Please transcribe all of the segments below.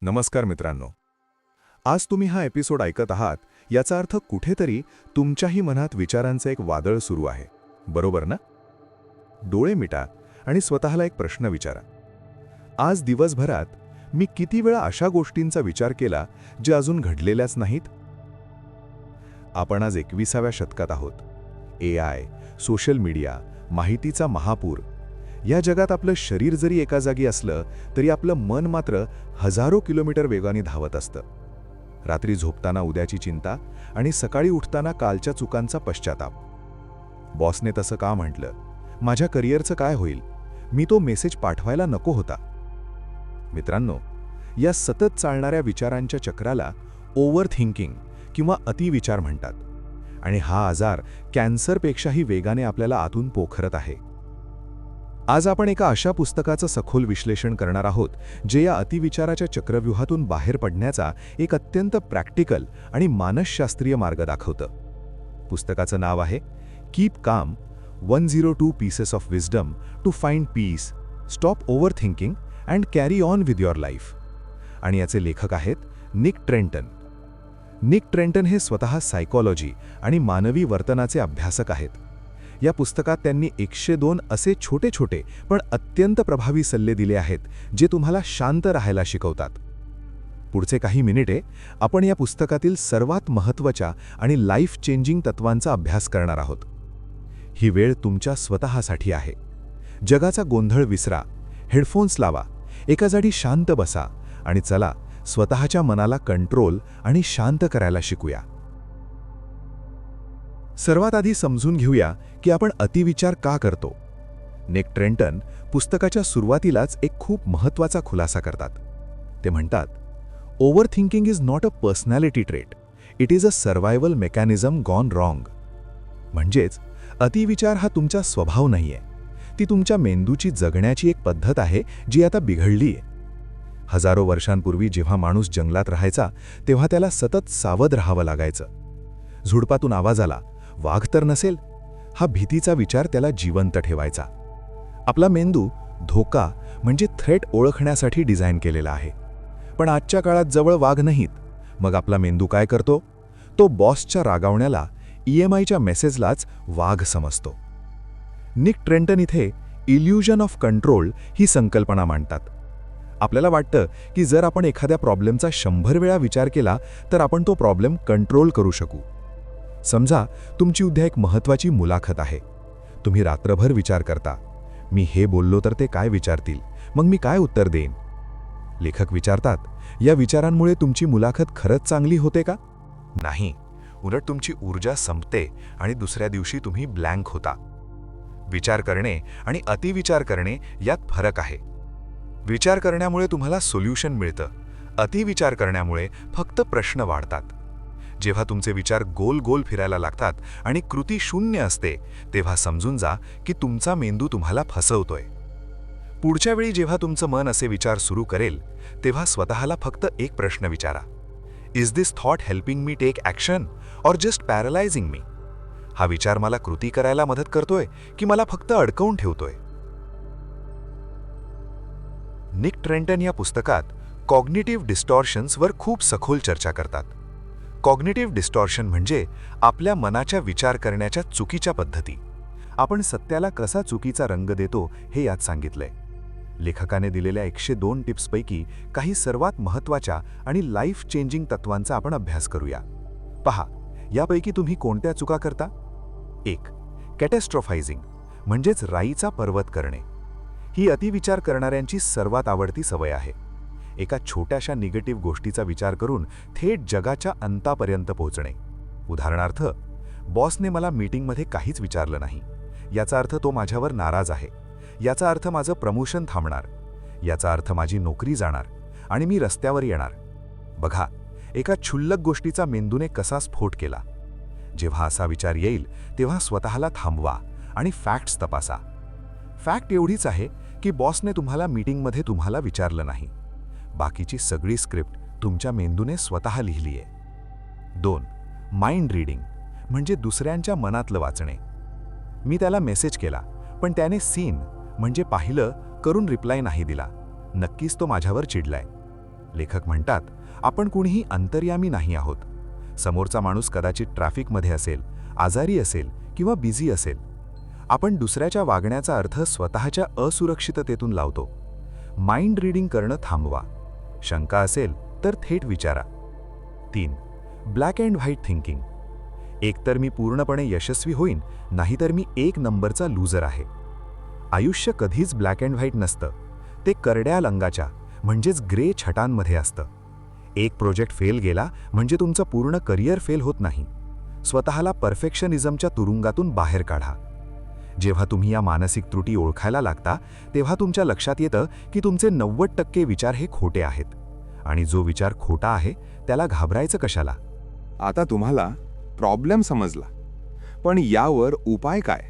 नमस्कार मित्रांनो. आज तुम्ही हा एपिसोड ऐकत आहात याचा अर्थ कुठेतरी तुमच्याही मनात विचारांचं एक वादळ सुरू आहे, बरोबर ना? डोळे मिटा आणि स्वतःला एक प्रश्न विचारा. आज दिवसभरात मी किती वेळा अशा गोष्टींचा विचार केला जे अजून घडलेल्याच नाहीत? आपण आज 21व्या शतकात आहोत. AI, सोशल मीडिया, माहितीचा महापूर. या जगात आपलं शरीर जरी एका जागी असलं तरी आपलं मन मात्र हजारो किलोमीटर वेगाने धावत असतं. रात्री झोपताना उद्याची चिंता आणि सकाळी उठताना कालच्या चुकांचा पश्चाताप. बॉसने तसं का म्हटलं? माझ्या करिअरचं काय होईल? मी तो मेसेज पाठवायला नको होता. मित्रांनो, या सतत चालणाऱ्या विचारांच्या चक्राला ओव्हर थिंकिंग किंवा अतिविचार म्हणतात. आणि हा आजार कॅन्सरपेक्षाही वेगाने आपल्याला आतून पोखरत आहे. आज आपण एका अशा पुस्तकाचं सखोल विश्लेषण करणार आहोत जे या अतिविचाराच्या चक्रव्यूहातून बाहेर पडण्याचा एक अत्यंत प्रॅक्टिकल आणि मानसशास्त्रीय मार्ग दाखवतं. पुस्तकाचं नाव आहे keep calm 102 pieces of wisdom to find peace, stop over thinking and carry on with your life. आणि याचे लेखक आहेत निक ट्रेंटन. निक ट्रेंटन हे स्वतः सायकॉलॉजी आणि मानवी वर्तनाचे अभ्यासक आहेत. या पुस्तकात त्यांनी 102 असे छोटे छोटे पण अत्यंत प्रभावी सल्ले दिले आहेत जे तुम्हाला शांत राहायला शिकवतात. पुढचे काही मिनिटे आपण या पुस्तकातील सर्वात महत्त्वाच्या आणि लाईफ चेंजिंग तत्वांचा अभ्यास करणार आहोत. ही वेळ तुमच्या स्वतःसाठी आहे. जगाचा गोंधळ विसरा, हेडफोन्स लावा, एका जागी शांत बसा आणि चला स्वतःच्या मनाला कंट्रोल आणि शांत करायला शिकूया. सर्वात आधी समजून घेऊया की आपण अतिविचार का करतो. निक ट्रेंटन पुस्तकाच्या सुरुवातीलाच एक खूप महत्त्वाचा खुलासा करतात. ते म्हणतात, over thinking is not a personality trait, it is a survival mechanism gone wrong. म्हणजेच अतिविचार हा तुमचा स्वभाव नाहीये, ती तुमच्या मेंदूची जगण्याची एक पद्धत आहे जी आता बिघडलीय. हजारो वर्षांपूर्वी जेव्हा माणूस जंगलात राहायचा तेव्हा त्याला सतत सावध राहावं लागायचं. झुडपातून आवाज आला, वाघ तर नसेल, हा भीतीचा विचार त्याला जिवंत ठेवायचा. आपला मेंदू धोका म्हणजे थ्रेट ओळखण्यासाठी डिझाईन केलेला आहे. पण आजच्या काळात जवळ वाघ नाहीत. मग आपला मेंदू काय करतो? तो बॉसच्या रागावण्याला, EMIच्या मेसेजलाच वाघ समजतो. निक ट्रेंटन इथे इल्युजन ऑफ कंट्रोल ही संकल्पना मांडतात. आपल्याला वाटतं की जर आपण एखाद्या प्रॉब्लेमचा 100 वेळा विचार केला तर आपण तो प्रॉब्लेम कंट्रोल करू शकू. समजा तुमची उद्या एक महत्त्वाची मुलाखत आहे. तुम्ही रात्रभर विचार करता, मी हे बोललो तर ते काय विचारतील, मग मी काय उत्तर देईन. लेखक विचारतात, या विचारांमुळे तुमची मुलाखत खरंच चांगली होते का? नाही, उलट तुमची ऊर्जा संपते आणि दुसऱ्या दिवशी तुम्ही ब्लँक होता. विचार करणे आणि अतिविचार करणे यात फरक आहे. विचार करण्यामुळे तुम्हाला सोल्युशन मिळतं, अतिविचार करण्यामुळे फक्त प्रश्न वाढतात. जेव्हा तुमचे विचार गोल गोल फिरायला लागतात आणि कृती शून्य असते तेव्हा समजून जा की तुमचा मेंदू तुम्हाला फसवतोय. पुढच्या वेळी जेव्हा तुमचं मन असे विचार सुरू करेल तेव्हा स्वतःला फक्त एक प्रश्न विचारा, is this thought helping me take action or just paralysing me? हा विचार मला कृती करायला मदत करतोय की मला फक्त अडकवून ठेवतोय? निक ट्रेंटन या पुस्तकात कॉग्निटिव्ह डिस्टॉर्शन्सवर खूप सखोल चर्चा करतात. कॉग्निटिव्ह डिस्टॉर्शन म्हणजे आपल्या मनाच्या विचार करण्याच्या चुकीच्या पद्धती. आपण सत्याला कसा चुकीचा रंग देतो हे यात सांगितलंय. लेखकाने दिलेल्या 102 टिप्सपैकी काही सर्वात महत्त्वाच्या आणि लाईफ चेंजिंग तत्वांचा आपण अभ्यास करूया. पहा, यापैकी तुम्ही कोणत्या चुका करता? 1. कॅटॅस्ट्रॉफायझिंग म्हणजेच राईचा पर्वत करणे. ही अतिविचार करणाऱ्यांची सर्वात आवडती सवय आहे. एका छोट्याशा निगेटिव्ह गोष्टीचा विचार करून थेट जगाच्या अंतापर्यंत पोहोचणे. उदाहरणार्थ, बॉसने मला मीटिंगमध्ये काहीच विचारलं नाही, याचा अर्थ तो माझ्यावर नाराज आहे, याचा अर्थ माझं प्रमोशन थांबणार, याचा अर्थ माझी नोकरी जाणार आणि मी रस्त्यावर येणार. बघा, एका क्षुल्लक गोष्टीचा मेंदूने कसा स्फोट केला. जेव्हा असा विचार येईल तेव्हा स्वतःला थांबवा आणि फॅक्ट्स तपासा. फॅक्ट एवढीच आहे की बॉसने तुम्हाला मीटिंगमध्ये तुम्हाला विचारलं नाही. बाकीची सगळी स्क्रिप्ट तुमच्या मेंदूने स्वतः लिहिली आहे. 2. माइंड रीडिंग म्हणजे दुसऱ्यांच्या मनातलं वाचणे. मी त्याला मेसेज केला पण त्याने सीन म्हणजे पाहिलं करून रिप्लाय नाही दिला, नक्कीच तो माझ्यावर चिडलाय. लेखक म्हणतात, आपण कुणीही अंतर्यामी नाही आहोत. समोरचा माणूस कदाचित ट्रॅफिकमध्ये असेल, आजारी असेल किंवा बिझी असेल. आपण दुसऱ्याच्या वागण्याचा अर्थ स्वतःच्या असुरक्षिततेतून लावतो. माइंड रीडिंग करणं थांबवा. शंका असेल तर थेट विचारा. 3. Black and white thinking. एकतर मी पूर्णपणे यशस्वी होईन, नाहीतर मी एक नंबरचा लूजर आहे. आयुष्य कधीच ब्लॅक अँड व्हाईट नसतं. ते करड्या रंगाच्या म्हणजेच ग्रे छटांमध्ये असतं. एक प्रोजेक्ट फेल गेला म्हणजे तुमचं पूर्ण करिअर फेल होत नाही. स्वतःला परफेक्शनिझमच्या तुरुंगातून बाहेर काढा. जेव्हा तुम्ही या मानसिक त्रुटी ओळखायला लागता, तेव्हा तुमच्या लक्षात येतं की तुमचे 90% विचार हे खोटे आहेत. आणि जो विचार खोटा आहे त्याला घाबरायचं कशाला? आता तुम्हाला प्रॉब्लेम समजला, पण यावर उपाय काय?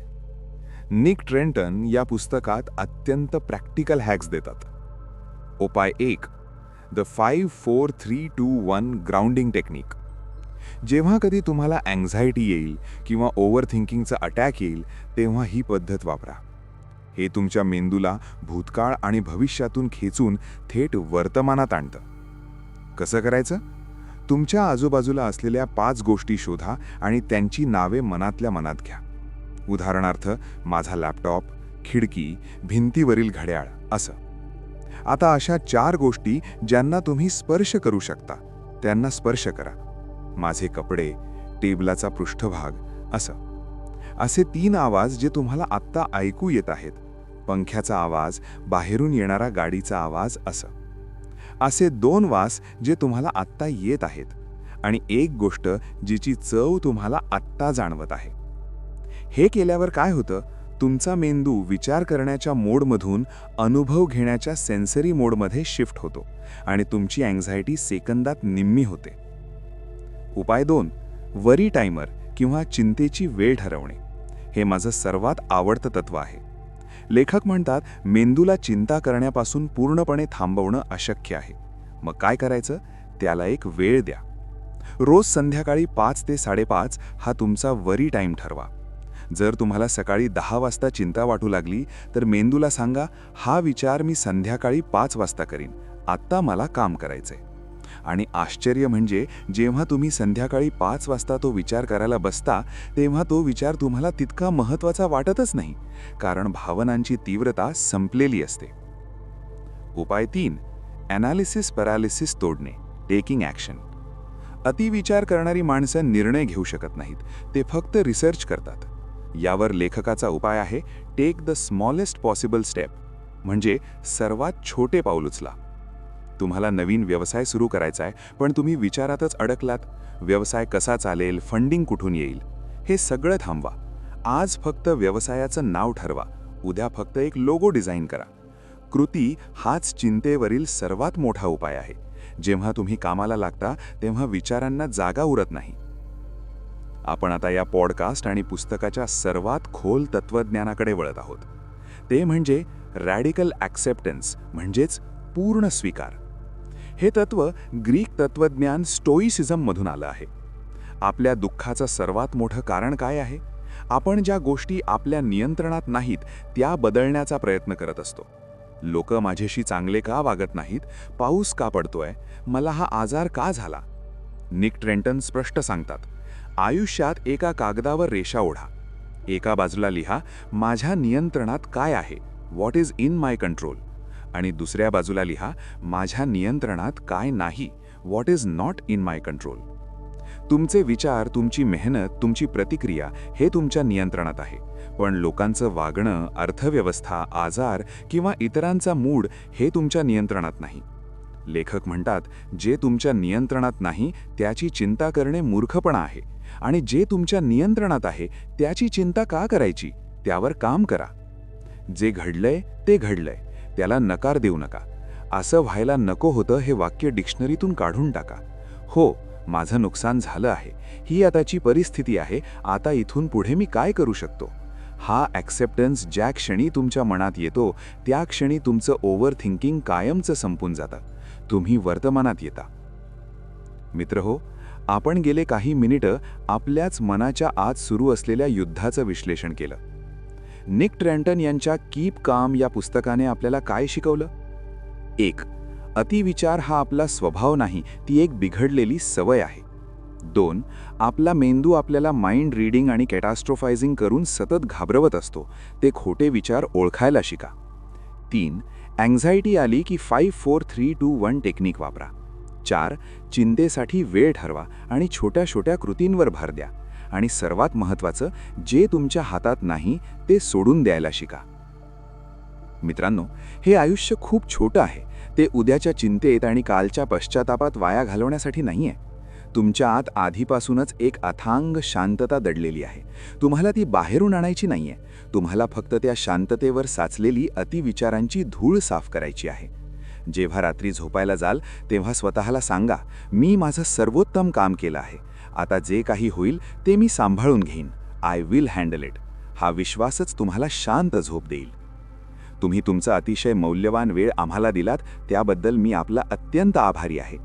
निक ट्रेंटन या पुस्तकात अत्यंत प्रॅक्टिकल हॅक्स देतात. उपाय 1. The 5-4-3-2-1 grounding technique. जेव्हा कधी तुम्हाला अँक्झायटी येईल किंवा ओव्हर थिंकिंगचा अटॅक येईल, तेव्हा ही पद्धत वापरा. हे तुमच्या मेंदूला भूतकाळ आणि भविष्यातून खेचून थेट वर्तमानात आणतं. कसं करायचं? तुमच्या आजूबाजूला असलेल्या 5 गोष्टी शोधा आणि त्यांची नावे मनातल्या मनात घ्या. उदाहरणार्थ, माझा लॅपटॉप, खिडकी, भिंतीवरील घड्याळ असं. आता अशा 4 गोष्टी ज्यांना तुम्ही स्पर्श करू शकता त्यांना स्पर्श करा. माझे कपडे, टेबलाचा पृष्ठभाग असं. असे 3 आवाज जे तुम्हाला आत्ता ऐकू येत आहेत. पंख्याचा आवाज, बाहेरून येणारा गाडीचा आवाज असं. असे 2 वास जे तुम्हाला आत्ता येत आहेत आणि एक गोष्ट जिची चव तुम्हाला आत्ता जाणवत आहे. हे केल्यावर काय होतं? तुमचा मेंदू विचार करण्याच्या मोडमधून अनुभव घेण्याच्या सेन्सरी मोडमध्ये शिफ्ट होतो आणि तुमची अँक्झायटी सेकंदात निम्मी होते. उपाय 2. वरी टायमर किंवा चिंतेची वेळ ठरवणे. हे माझं सर्वात आवडतं तत्व आहे. लेखक म्हणतात, मेंदूला चिंता करण्यापासून पूर्णपणे थांबवणं अशक्य आहे. मग काय करायचं? त्याला एक वेळ द्या. रोज संध्याकाळी 5 ते 5:30 हा तुमचा वरी टाईम ठरवा. जर तुम्हाला सकाळी 10 वाजता चिंता वाटू लागली तर मेंदूला सांगा, हा विचार मी संध्याकाळी 5 वाजता करीन, आत्ता मला काम करायचंय. आणि आश्चर्य म्हणजे जेव्हा तुम्ही संध्याकाळी 5 वाजता तो विचार करायला बसता, तेव्हा तो विचार तुम्हाला तितका महत्त्वाचा वाटतच नाही, कारण भावनांची तीव्रता संपलेली असते. उपाय 3. ॲनालिसिस पॅरालिसिस तोडणे, टेकिंग ॲक्शन. अतिविचार करणारी माणसं निर्णय घेऊ शकत नाहीत, ते फक्त रिसर्च करतात. यावर लेखकाचा उपाय आहे, take the smallest possible step, म्हणजे सर्वात छोटे पाऊल उचला. तुम्हाला नवीन व्यवसाय सुरू करायचा आहे, पण तुम्ही विचारातच अडकलात. व्यवसाय कसा चालेल, फंडिंग कुठून येईल, हे सगळं थांबवा. आज फक्त व्यवसायाचं नाव ठरवा, उद्या फक्त एक लोगो डिझाईन करा. कृती हाच चिंतेवरील सर्वात मोठा उपाय आहे. जेव्हा तुम्ही कामाला लागता तेव्हा विचारांना जागा उरत नाही. आपण आता या पॉडकास्ट आणि पुस्तकाच्या सर्वात खोल तत्त्वज्ञानाकडे वळत आहोत. ते म्हणजे रॅडिकल ॲक्सेप्टन्स, म्हणजेच पूर्ण स्वीकार. हे तत्त्व ग्रीक तत्त्वज्ञान स्टोईसिझममधून आलं आहे. आपल्या दुःखाचं सर्वात मोठं कारण काय आहे? आपण ज्या गोष्टी आपल्या नियंत्रणात नाहीत त्या बदलण्याचा प्रयत्न करत असतो. लोक माझ्याशी चांगले का वागत नाहीत? पाऊस का पडतोय? मला हा आजार का झाला? निक ट्रेंटन स्पष्ट सांगतात, आयुष्यात एका कागदावर रेषा ओढा. एका बाजूला लिहा, माझ्या नियंत्रणात काय आहे, what is in my control, आणि दुसऱ्या बाजूला लिहा, माझ्या नियंत्रणात काय नाही, what is not in my control. तुमचे विचार, तुमची मेहनत, तुमची प्रतिक्रिया हे तुमच्या नियंत्रणात आहे, पण लोकांचं वागणं, अर्थव्यवस्था, आजार किंवा इतरांचा मूड हे तुमच्या नियंत्रणात नाही. लेखक म्हणतात, जे तुमच्या नियंत्रणात नाही त्याची चिंता करणे मूर्खपणा आहे, आणि जे तुमच्या नियंत्रणात आहे त्याची चिंता का करायची? त्यावर काम करा. जे घडलंय ते घडलंय, त्याला नकार देऊ नका. असं व्हायला नको होतं हे वाक्य डिक्शनरीतून काढून टाका. हो, माझं नुकसान झालं आहे, ही आताची परिस्थिती आहे, आता इथून पुढे मी काय करू शकतो? हा ॲक्सेप्टन्स ज्या क्षणी तुमच्या मनात येतो त्या क्षणी तुमचं ओव्हर थिंकिंग कायमचं संपून जातं. तुम्ही वर्तमानात येता. मित्रहो, आपण गेले काही मिनिटं आपल्याच मनाच्या आत सुरू असलेल्या युद्धाचं विश्लेषण केलं. निक ट्रेंटन यांच्या कीप काम या पुस्तकाने आपल्याला काय शिकवलं? 1. अतिविचार हा आपला स्वभाव नाही, ती एक बिघडलेली सवय आहे. 2. आपला मेंदू आपल्याला माइंड रीडिंग आणि कॅटास्ट्रोफायझिंग करून सतत घाबरवत असतो. ते खोटे विचार ओळखायला शिका. 3. अँक्झायटी आली की 5 4 3 2 1 टेक्निक वापरा. 4. चिंतेसाठी वेळ ठरवा आणि छोट्या छोट्या कृतींवर भर द्या. आणि सर्वात महत्त्वाचं, जे तुमच्या हातात नाही ते सोडून द्यायला शिका. मित्रांनो, हे आयुष्य खूप छोटं आहे. ते उद्याच्या चिंतेत आणि कालच्या पश्चातापात वाया घालवण्यासाठी नाहीये. तुमच्या आत आधीपासूनच एक अथांग शांतता दडलेली आहे. तुम्हाला ती बाहेरून आणायची नाहीये. तुम्हाला फक्त त्या शांततेवर साचलेली अतिविचारांची धूळ साफ करायची आहे. जेव्हा रात्री झोपायला जाल तेव्हा स्वतःला सांगा, मी माझं सर्वोत्तम काम केलं आहे. आता जे काही होईल ते मी सांभाळून घेईन. I will handle it. हा विश्वासच तुम्हाला शांत झोप देईल. तुम्ही तुमचा अतिशय मौल्यवान वेळ आम्हाला दिलात त्याबद्दल मी आपला अत्यंत आभारी आहे.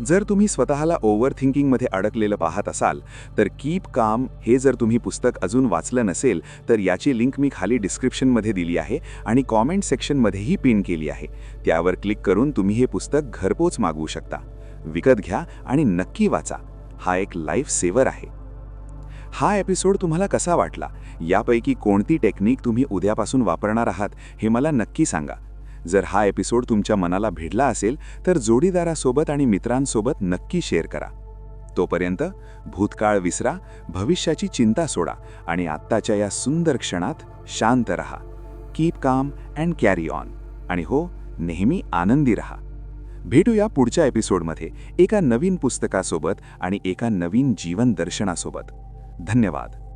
जर तुम्ही स्वतःला ओव्हर थिंकिंगमध्ये अडकलेलं पाहत असाल तर कीप काम हे जर तुम्ही पुस्तक अजून वाचलं नसेल तर याची लिंक मी खाली डिस्क्रिप्शनमध्ये दिली आहे आणि कॉमेंट सेक्शनमध्येही पिन केली आहे. त्यावर क्लिक करून तुम्ही हे पुस्तक घरपोच मागवू शकता. विकत घ्या आणि नक्की वाचा. हा एक लाईफ सेवर आहे. हा एपिसोड तुम्हाला कसा वाटला? यापैकी कोणती टेक्निक तुम्ही उद्यापासून वापरणार आहात हे मला नक्की सांगा. जर हा एपिसोड तुमच्या मनाला भिडला असेल तर जोडीदारासोबत आणि मित्रांसोबत नक्की शेअर करा. तोपर्यंत भूतकाळ विसरा, भविष्याची चिंता सोडा आणि आत्ताच्या या सुंदर क्षणात शांत रहा. Keep calm and carry on. आणि हो, नेहमी आनंदी रहा. भेटूया पुढच्या एपिसोडमध्ये एका नवीन पुस्तकासोबत आणि एका नवीन जीवन दर्शनासोबत. धन्यवाद.